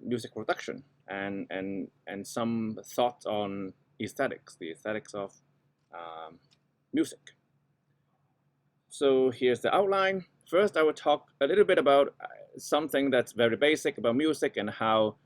music production and some thoughts on aesthetics, the aesthetics of music. So here's the outline. First, I will talk a little bit about something that's very basic about music and how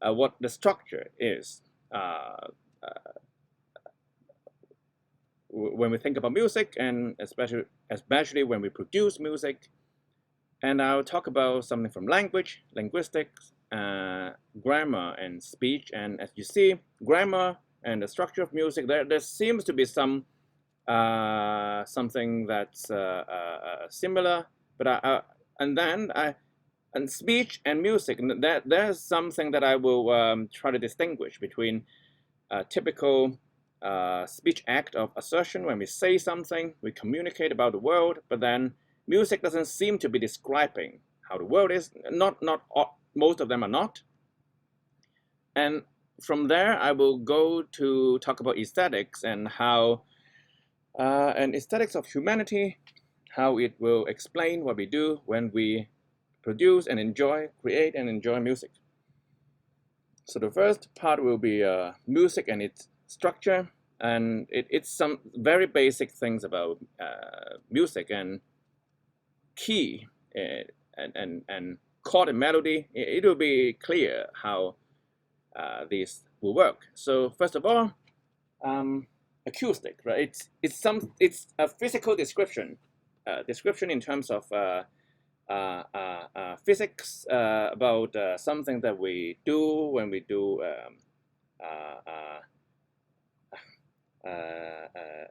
what the structure is. When we think about music, and especially when we produce music. And I'll talk about something from language, linguistics, grammar, and speech. And as you see, grammar and the structure of music, there seems to be some something that's similar, but and speech and music, there's something that I will try to distinguish between typical speech act of assertion. When we say something, we communicate about the world, but then music doesn't seem to be describing how the world is. Not all, most of them are not. And from there, I will go to talk about aesthetics and how and aesthetics of humanity, how it will explain what we do when we produce and create and enjoy music. So the first part will be music and its structure, and it's some very basic things about music and key and chord and melody. It will be clear how these will work. So first of all, acoustic, right? It's a physical description in terms of physics about something that we do when we do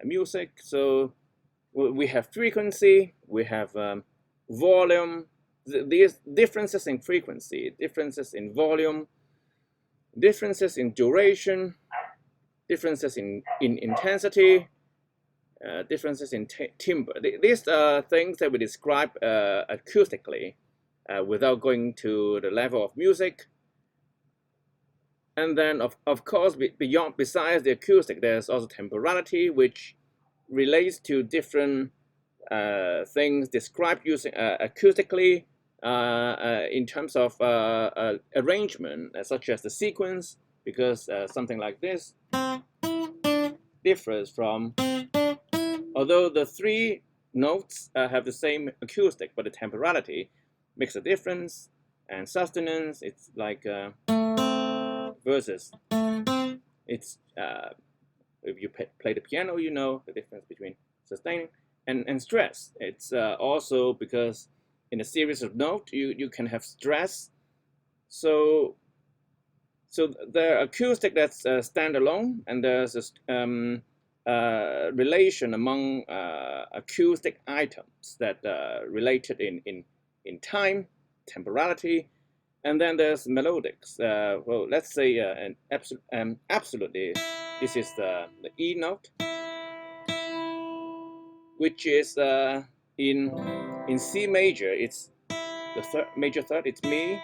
music. So we have frequency, we have volume. These differences in frequency, differences in volume, differences in duration, differences in intensity, differences in timbre. These are things that we describe acoustically without going to the level of music. And then, of course, besides the acoustic, there's also temporality, which relates to different things described using acoustically in terms of arrangement, such as the sequence, because something like this differs from, although the three notes have the same acoustic, but the temporality makes a difference, and sustenance, it's like versus. It's if you play the piano, you know the difference between sustaining and stress. It's also because in a series of notes you can have stress. So the acoustic that's standalone, and there's a relation among acoustic items that related in time, temporality, and then there's melodics. Well, let's say absolutely, this is the E note, which is in C major. It's the major third. It's mi.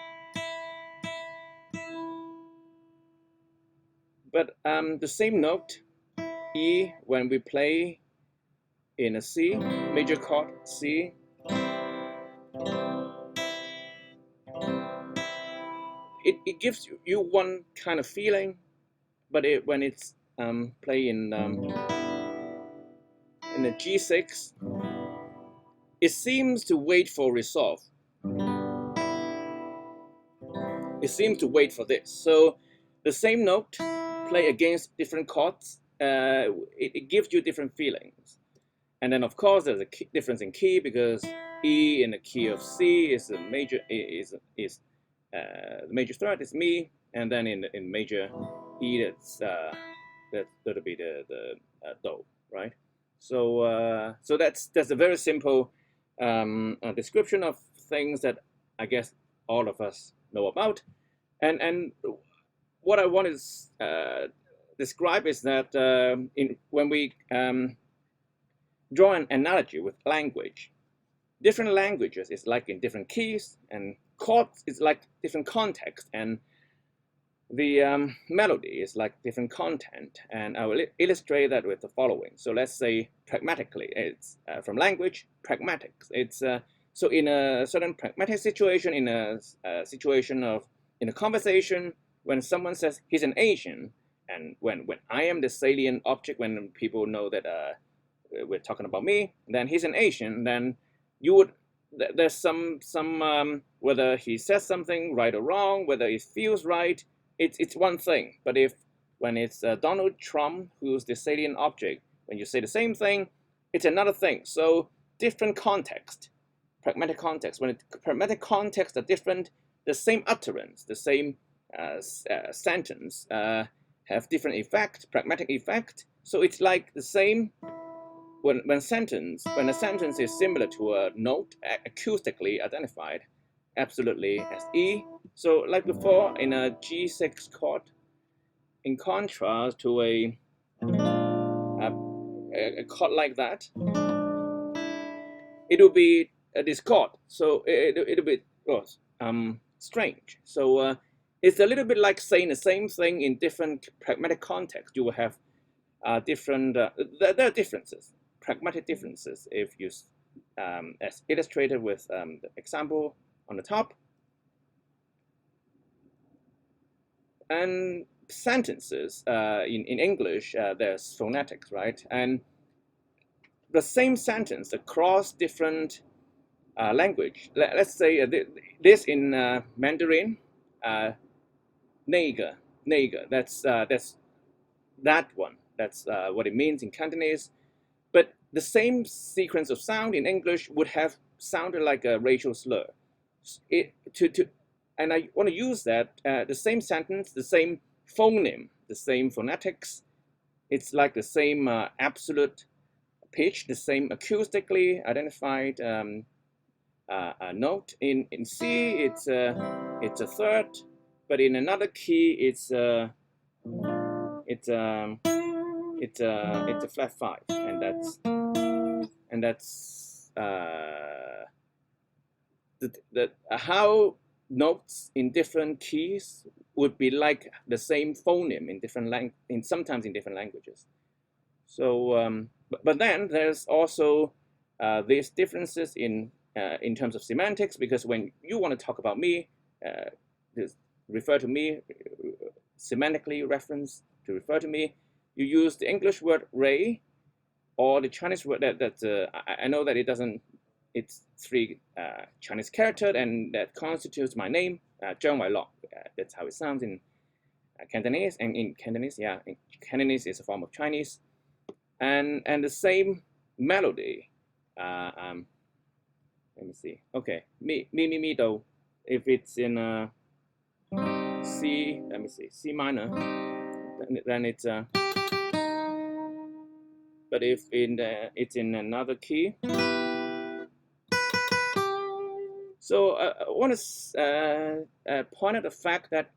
But the same note, E, when we play in a C major chord, C, it gives you one kind of feeling, but when it's played in the G6, it seems to wait for resolve. It seems to wait for this. So the same note play against different chords, it gives you different feelings. And then of course there's a difference in key, because E in the key of C is a major the major third is mi, and then in major E that's that'll be the do, right? So so that's a very simple description of things that I guess all of us know about, and what I want to describe is that when we draw an analogy with language, different languages is like in different keys, and chords is like different context, and the melody is like different content. And I will illustrate that with the following. So let's say pragmatically, it's from language, pragmatics. It's so in a certain pragmatic situation, in a situation of in a conversation, when someone says he's an Asian, and when I am the salient object, when people know that we're talking about me, then he's an Asian, then you would, there's some whether he says something right or wrong, whether it feels right, it's one thing. But when it's Donald Trump who's the salient object, when you say the same thing, it's another thing. So different context, pragmatic context. When pragmatic contexts are different, the same utterance, the same sentence have different effect, pragmatic effect. So it's like the same when a sentence is similar to a note, acoustically identified, absolutely as E. So like before in a G6 chord, in contrast to a chord like that, it will be a discord. So it'll be strange. So it's a little bit like saying the same thing in different pragmatic contexts. You will have different. There are differences, pragmatic differences. If you, as illustrated with the example on the top, and sentences in English, there's phonetics, right? And the same sentence across different language. Let's say this in Mandarin, nigger. That's that one. That's what it means in Cantonese. But the same sequence of sound in English would have sounded like a racial slur. And I want to use that the same sentence, the same phoneme, the same phonetics. It's like the same absolute pitch, the same acoustically identified note. In C, it's a third, but in another key, it's a flat 5, and that's how notes in different keys would be like the same phoneme in sometimes in different languages. So, but then there's also these differences in terms of semantics, because when you want to talk about me, refer to me, semantically reference to refer to me, you use the English word Ray, or the Chinese word that I know that it's 3 Chinese characters, and that constitutes my name, Zheng Wai Lo. That's how it sounds in Cantonese, and in Cantonese, Cantonese is a form of Chinese, and the same melody. Let me see. Okay, me do. If it's in C, let me see, C minor, then it's but if it's in another key. So I want to point out the fact that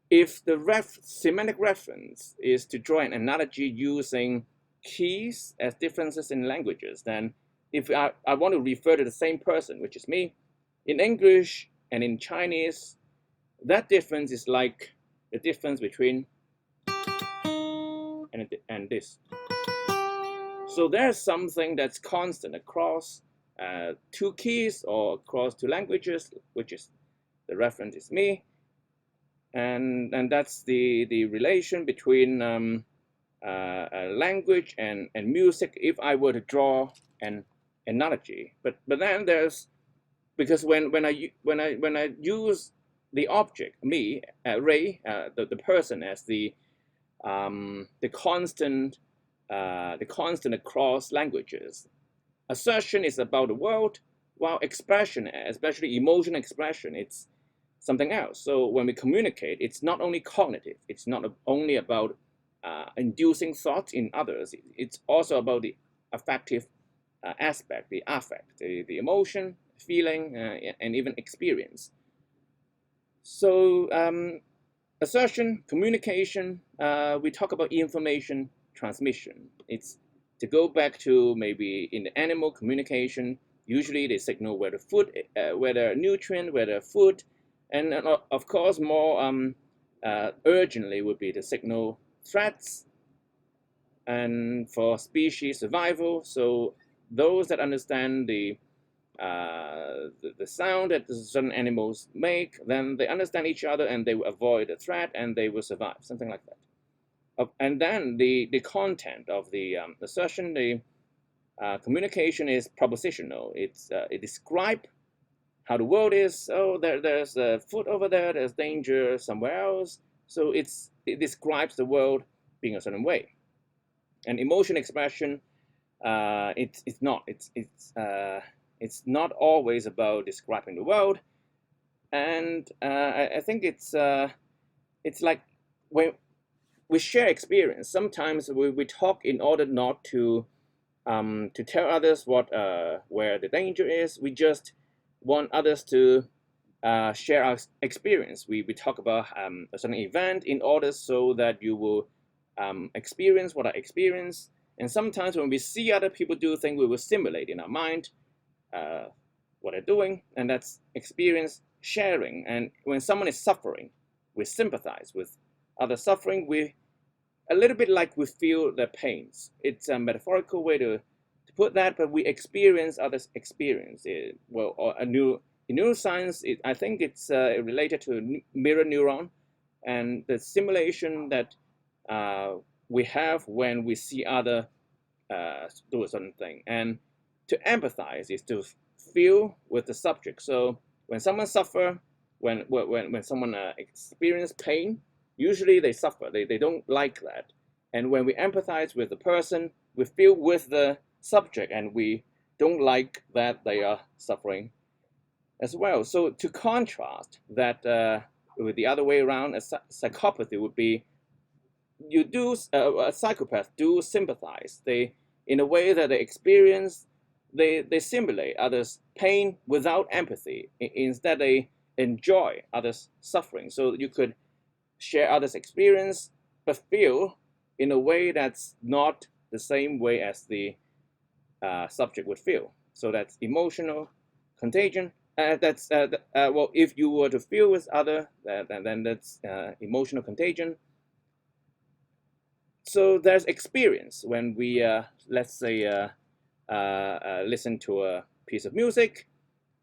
if the semantic reference is to draw an analogy using keys as differences in languages, then if I want to refer to the same person, which is me, in English and in Chinese, that difference is like the difference between and this. So there's something that's constant across 2 keys or across 2 languages, which is the reference is me, and that's the relation between language and music. If I were to draw an analogy, but then there's, because when I use the object me, Ray, the person, as the constant across languages. Assertion is about the world, while expression, especially emotion expression, it's something else. So when we communicate, it's not only cognitive, it's not only about inducing thought in others, it's also about the affective aspect, the affect, the emotion, feeling, and even experience. So assertion, communication, we talk about information transmission. It's to go back to maybe in the animal communication, usually they signal whether food, whether nutrient, whether food, and of course more urgently would be the signal threats and for species survival. So those that understand the the sound that certain animals make, then they understand each other and they will avoid the threat and they will survive, something like that. And then the content of the assertion, the communication is propositional. It describes how the world is. Oh, there's a food over there, there's danger somewhere else. So it describes the world being a certain way. And emotion expression, it's not always about describing the world. And I think it's like when we share experience. Sometimes we talk in order not to tell others where the danger is. We just want others to share our experience. We talk about a certain event in order so that you will experience what I experience. And sometimes when we see other people do things, we will simulate in our mind what they're doing, and that's experience sharing. And when someone is suffering, we sympathize with other suffering. We a little bit like we feel their pains. It's a metaphorical way to put that, but we experience others' experience. Well, in neuroscience, I think it's related to mirror neuron and the simulation that we have when we see other do a certain thing. And to empathize is to feel with the subject. So when someone suffers, when someone experiences pain, usually they suffer. They don't like that. And when we empathize with the person, we feel with the subject, and we don't like that they are suffering as well. So to contrast that with the other way around, a psychopathy would be a psychopath do sympathize. They, in a way that they experience, they simulate others' pain without empathy. Instead, they enjoy others' suffering. So you could share others' experience, but feel in a way that's not the same way as the subject would feel. So that's emotional contagion. Well, if you were to feel with other, then that's emotional contagion. So there's experience when we, let's say, listen to a piece of music,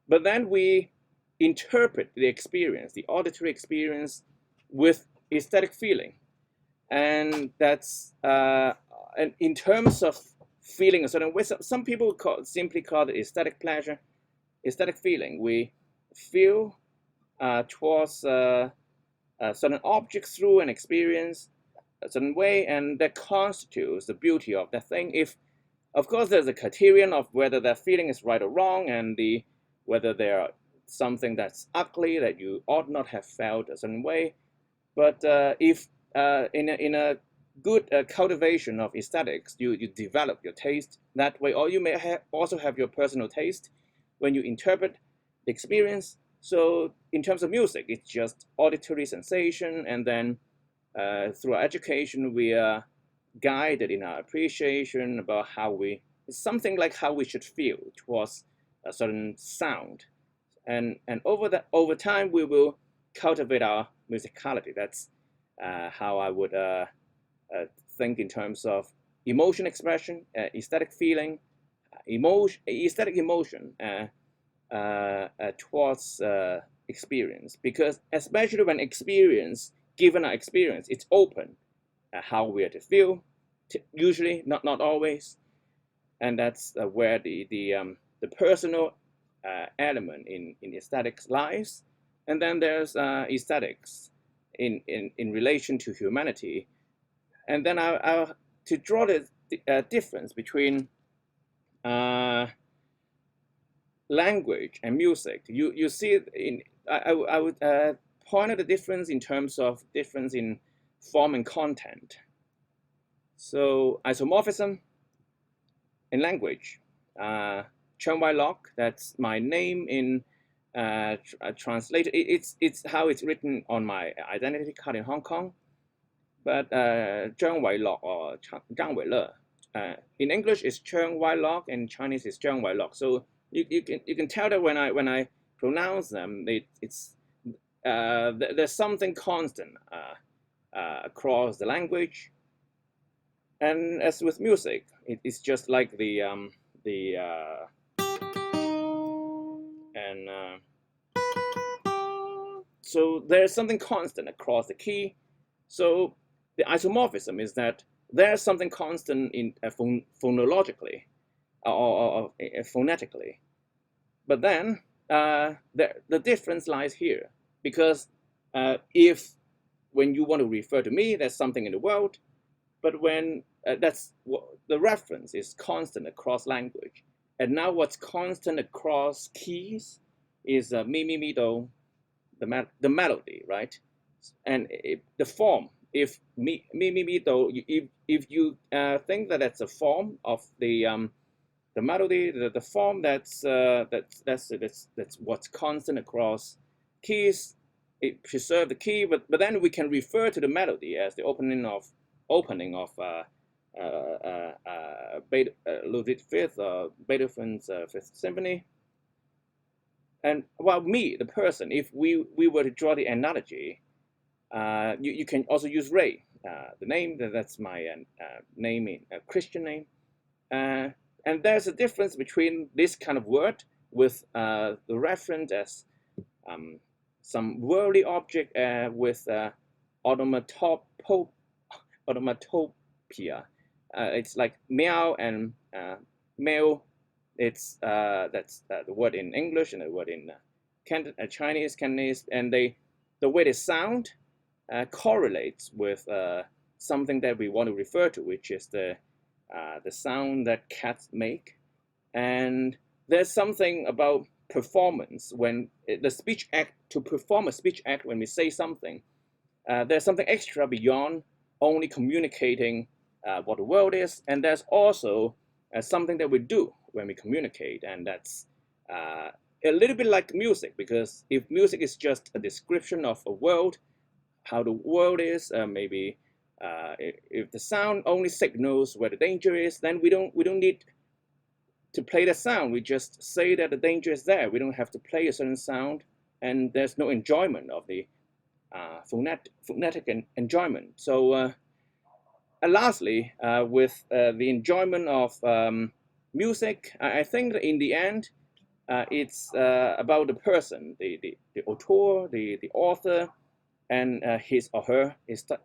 but then we interpret the experience, the auditory experience, with aesthetic feeling. And that's, and in terms of feeling a certain way, some people simply call it aesthetic pleasure, aesthetic feeling. We feel towards certain objects through an experience a certain way, and that constitutes the beauty of that thing. If, of course, there's a criterion of whether that feeling is right or wrong, and whether there are something that's ugly that you ought not have felt a certain way. But if in a good cultivation of aesthetics, you develop your taste that way, or you may also have your personal taste when you interpret the experience. So in terms of music, it's just auditory sensation, and then through our education, we are guided in our appreciation about it's something like how we should feel towards a certain sound. And over time, we will cultivate our musicality. That's how I would think in terms of emotion expression, aesthetic feeling, aesthetic emotion towards experience. Because especially when given our experience, it's open how we are to feel, usually, not always. And that's where the personal element in aesthetics lies. And then there's aesthetics in relation to humanity. And then to draw the difference between language and music, you see it I would point out the difference in terms of difference in form and content. So isomorphism in language, Cheng Wai Lok, that's my name in translated. It's how it's written on my identity card in Hong Kong. But Zheng Wai Lok or Zhang Wei Le, in English it's Cheng Wai Lok, and Chinese is Zheng Wai Lok. So you can tell that when I pronounce them, there's something constant across the language. And as with music, it's just like the and so there's something constant across the key. So the isomorphism is that there's something constant in phonologically or phonetically. But then the difference lies here, because if when you want to refer to me, there's something in the world, but when that's what the reference is constant across language. And now what's constant across keys is mi, mi, mi, do, the melody, right? And the form, if mi, mi, mi, mi, do, if you think that that's a form of the melody, the form that's what's constant across keys. It preserves the key, but then we can refer to the melody as the opening of Ludwig V, Beethoven's Fifth Symphony. And while me, the person, if we were to draw the analogy, you can also use Ray, the name. That's my name, a Christian name. And there's a difference between this kind of word with the reference as some worldly object with onomatopia. It's like meow and male. It's that's the word in English and the word in Chinese, Cantonese, and the way they sound correlates with something that we want to refer to, which is the sound that cats make. And there's something about performance when the speech act, to perform a speech act when we say something, there's something extra beyond only communicating what the world is, and there's also something that we do when we communicate, and that's a little bit like music, because if music is just a description of a world, how the world is, maybe if the sound only signals where the danger is, then we don't need to play the sound. We just say that the danger is there. We don't have to play a certain sound, and there's no enjoyment of the phonetic enjoyment. So and lastly, with the enjoyment of music, I think that in the end, it's about the person, the author, the author, and his or her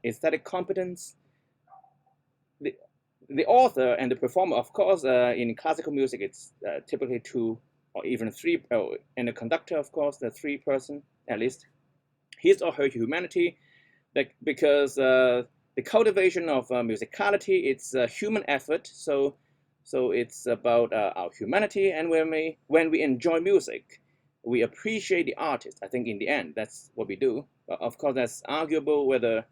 aesthetic competence. The author and the performer, of course, in classical music, it's typically two or even three, and the conductor, of course, the three person at least, his or her humanity, because the cultivation of musicality, it's a human effort. So it's about our humanity, and when we enjoy music, we appreciate the artist. I think in the end, that's what we do. Of course, that's arguable whether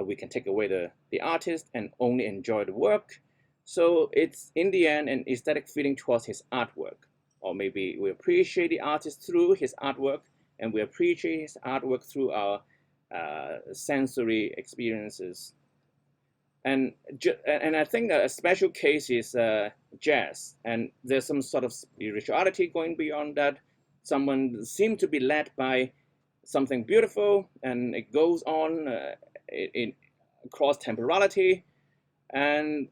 we can take away the artist and only enjoy the work. So it's in the end an aesthetic feeling towards his artwork, or maybe we appreciate the artist through his artwork, and we appreciate his artwork through our sensory experiences. And I think a special case is jazz, and there's some sort of spirituality going beyond that. Someone seems to be led by something beautiful, and it goes on across temporality, and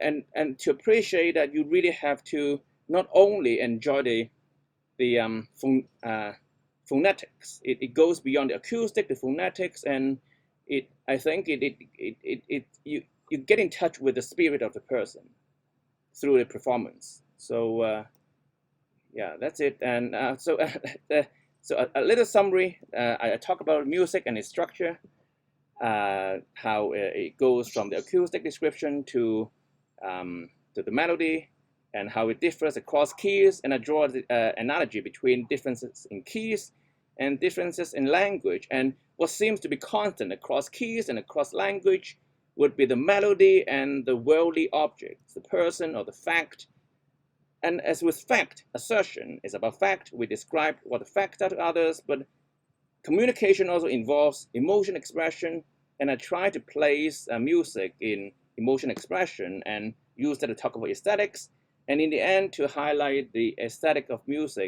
to appreciate that, you really have to not only enjoy the phonetics. It goes beyond the acoustic, the phonetics, and I think you get in touch with the spirit of the person through the performance. So yeah, that's it. And so a little summary. I talk about music and its structure, how it goes from the acoustic description to the melody, and how it differs across keys. And I draw the analogy between differences in keys and differences in language. And what seems to be constant across keys and across language would be the melody and the worldly objects, the person or the fact. And as with fact, assertion is about fact. We describe what the facts are to others, but communication also involves emotion expression. And I try to place music in emotion expression and use that to talk about aesthetics. And in the end, to highlight the aesthetic of music